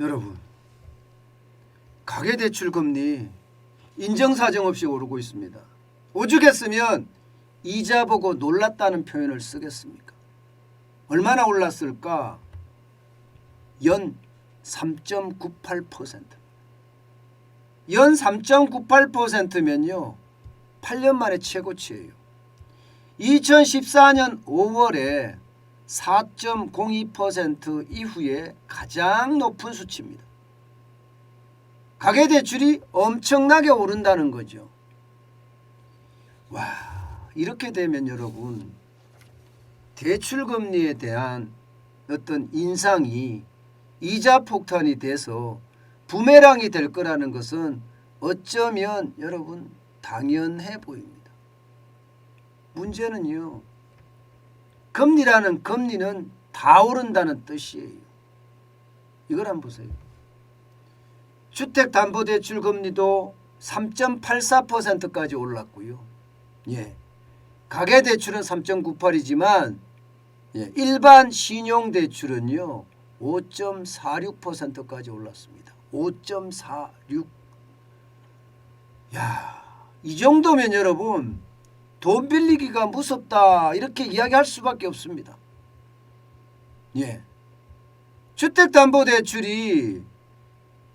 여러분, 가계대출 금리 인정사정 없이 오르고 있습니다. 오죽했으면 이자 보고 놀랐다는 표현을 쓰겠습니까? 얼마나 올랐을까? 연 3.98%. 연 3.98%면요. 8년 만에 최고치예요. 2014년 5월에 4.02% 이후에 가장 높은 수치입니다. 가계대출이 엄청나게 오른다는 거죠. 와, 이렇게 되면 여러분, 대출금리에 대한 어떤 인상이 이자 폭탄이 돼서 부메랑이 될 거라는 것은 어쩌면 여러분 당연해 보입니다. 문제는요, 금리는 다 오른다는 뜻이에요. 이걸 한번 보세요. 주택담보대출 금리도 3.84%까지 올랐고요. 예. 가계대출은 3.98이지만 일반 신용대출은요 5.46%까지 올랐습니다. 5.46. 야, 이 정도면 여러분 돈 빌리기가 무섭다 이렇게 이야기할 수밖에 없습니다. 예. 주택담보대출이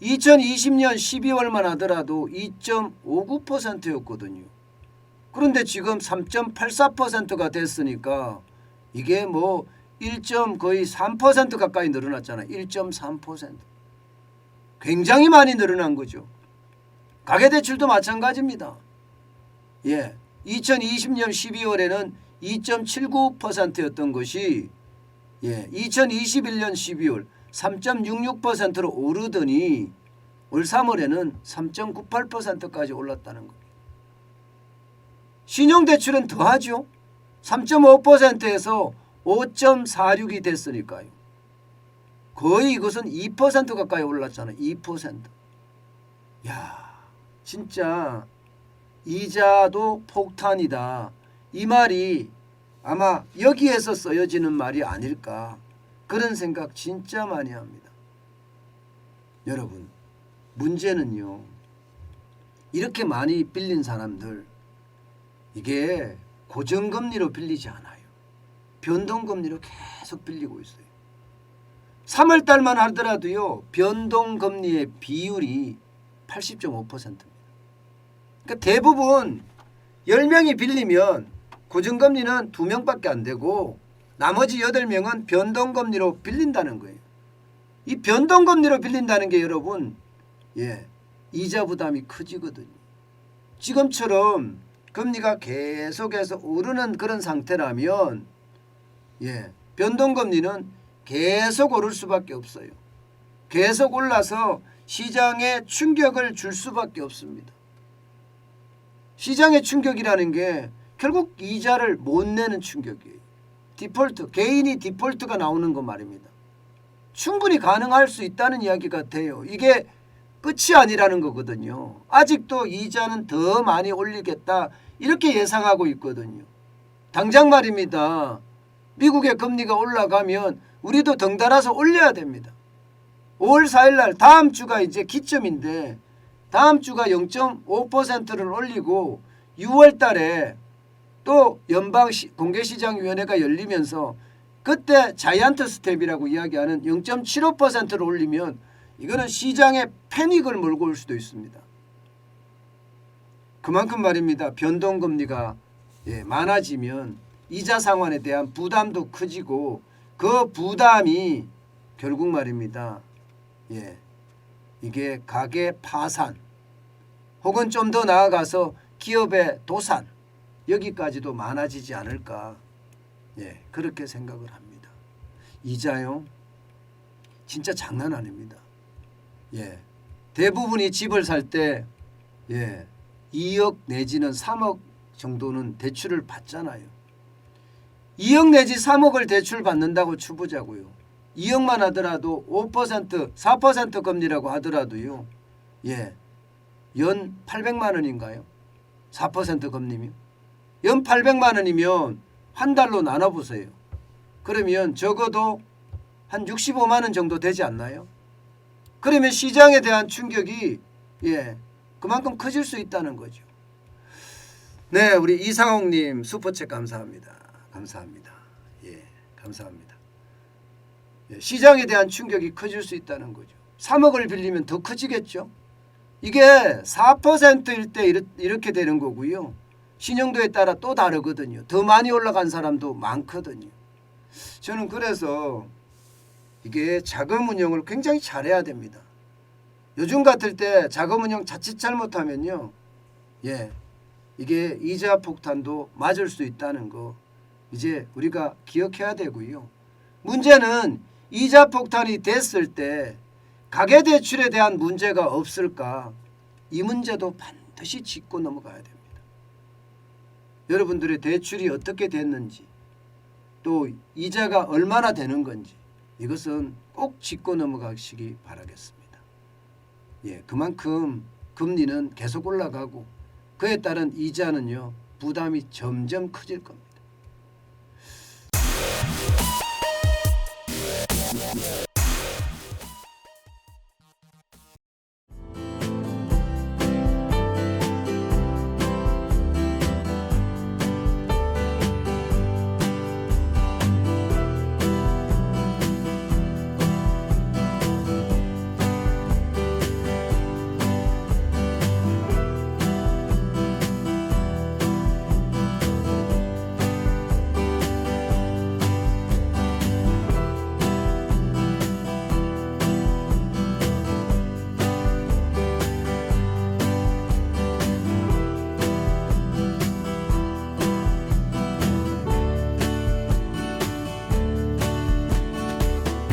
2020년 12월만 하더라도 2.59%였거든요. 그런데 지금 3.84%가 됐으니까 이게 뭐 1. 거의 3% 가까이 늘어났잖아요. 1.3%. 굉장히 많이 늘어난 거죠. 가계대출도 마찬가지입니다. 예. 2020년 12월에는 2.79%였던 것이 2021년 12월 3.66%로 오르더니 올 3월에는 3.98%까지 올랐다는 겁니다. 신용대출은 더하죠. 3.5%에서 5.46이 됐으니까요. 거의 이것은 2% 가까이 올랐잖아요. 2%. 야, 진짜 이자도 폭탄이다. 이 말이 아마 여기에서 쓰여지는 말이 아닐까. 그런 생각 진짜 많이 합니다. 여러분, 문제는요. 이렇게 많이 빌린 사람들 이게 고정금리로 빌리지 않아요. 변동금리로 계속 빌리고 있어요. 3월 달만 하더라도요. 변동금리의 비율이 80.5%입니다. 그러니까 대부분 10명이 빌리면 고정금리는 2명밖에 안 되고 나머지 8명은 변동금리로 빌린다는 거예요. 이 변동금리로 빌린다는 게 여러분 이자 부담이 커지거든요. 지금처럼 금리가 계속해서 오르는 그런 상태라면 변동금리는 계속 오를 수밖에 없어요. 계속 올라서 시장에 충격을 줄 수밖에 없습니다. 시장의 충격이라는 게 결국 이자를 못 내는 충격이에요. 디폴트, 개인이 디폴트가 나오는 거 말입니다. 충분히 가능할 수 있다는 이야기가 돼요. 이게 끝이 아니라는 거거든요. 아직도 이자는 더 많이 올리겠다 이렇게 예상하고 있거든요. 당장 말입니다. 미국의 금리가 올라가면 우리도 덩달아서 올려야 됩니다. 5월 4일 날 다음 주가 이제 기점인데 다음 주가 0.5%를 올리고 6월 달에 또 연방공개시장위원회가 열리면서 그때 자이언트 스텝이라고 이야기하는 0.75%를 올리면 이거는 시장에 패닉을 몰고 올 수도 있습니다. 그만큼 말입니다. 변동금리가 많아지면 이자 상환에 대한 부담도 커지고 그 부담이 결국 말입니다. 이게 가계 파산 혹은 좀 더 나아가서 기업의 도산 여기까지도 많아지지 않을까 그렇게 생각을 합니다. 이자요 진짜 장난 아닙니다. 대부분이 집을 살 때 2억 내지는 3억 정도는 대출을 받잖아요. 2억 내지 3억을 대출 받는다고 쳐보자고요. 2억만 하더라도 5% 4% 금리라고 하더라도요. 연 800만 원인가요? 4% 금리면 연 800만 원이면 한 달로 나눠보세요. 그러면 적어도 한 65만 원 정도 되지 않나요? 그러면 시장에 대한 충격이 그만큼 커질 수 있다는 거죠. 네, 우리 이상옥님 슈퍼챗 감사합니다. 감사합니다. 감사합니다. 시장에 대한 충격이 커질 수 있다는 거죠. 3억을 빌리면 더 커지겠죠. 이게 4%일 때 이렇게 되는 거고요. 신용도에 따라 또 다르거든요. 더 많이 올라간 사람도 많거든요. 저는 그래서 이게 자금 운용을 굉장히 잘해야 됩니다. 요즘 같을 때 자금 운용 자칫 잘못하면요. 이게 이자 폭탄도 맞을 수 있다는 거 이제 우리가 기억해야 되고요. 문제는 이자 폭탄이 됐을 때 가계대출에 대한 문제가 없을까? 이 문제도 반드시 짚고 넘어가야 됩니다. 여러분들의 대출이 어떻게 됐는지 또 이자가 얼마나 되는 건지 이것은 꼭 짚고 넘어가시기 바라겠습니다. 그만큼 금리는 계속 올라가고 그에 따른 이자는요 부담이 점점 커질 겁니다.